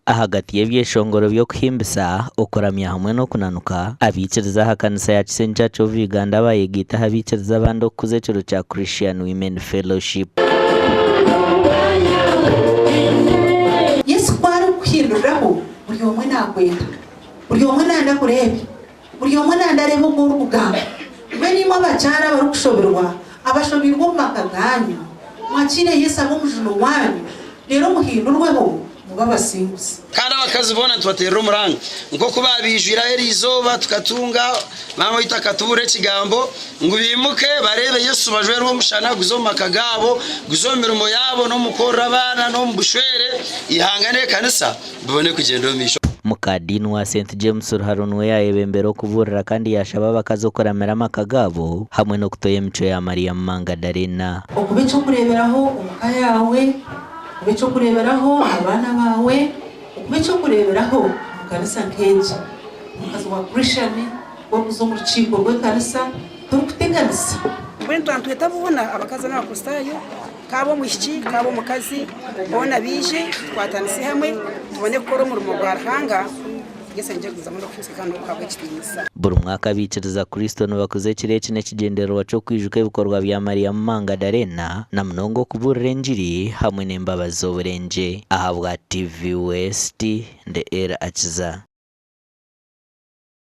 ahagati y'ebyeshongoro by'okuhimbisa okuramya hamwe n'okunanuka abikiriza aha kanisa ya Kisenyi Church of Uganda bayegita abikiriza abandi okuza ekiro kya Christian Women Fellowship. Yesu kwari kuhinduraho buri omwe nakwenda buri omwe nanda kurebe buri omwe nanda areba ogw'orugamba benimo abakyara barukushoberwa abashobirwa omu maka ganyu mwakire Yesu ab'omujunu wanyu rero muhindurweho muba basinguzi kandi abakazi bona tubaterera umuranga nko kuba bijwira erizoba tukatunga mama yitakatubure ekigambo ngo bimuke barebe Yesu bajwera omushana guzo makagabo guzo mirimo yabo no mukora abana no mubushwere ihangane kanisa bibone kugenda omisho. Mukadini wa St James Ruharo niwe yayebembera okuburira kandi yashaba abakazi okuramira amaka gabo hamwe no kutoya emico ya Maria Magdalena. Okube cyo kureberaho umuka yawe, okube cyo kureberaho abana bawe, okube cyo kureberaho kanisa nkeje. Umukazi wa Christian wo kuzo mu rukiko rw'kanisa turukuteganisa. Bwento antweta bubona abakazi n'abakostayo kabo mushiki kabo mukazi bona bije twatanise hamwe tubone gukora umurimo gwa Ruhanga gesenje kuzamo no kusikana ukabwe kitinisa. Buri mwaka bikiriza Kristo n'abakoze kireki n'ekigendererwa cyo kwijuka ibikorwa bya Maria Magdalena na mnongo kuburira enjiri hamwe n'embabazi z'oburenje. Aha bwa TV West nde era Akiza.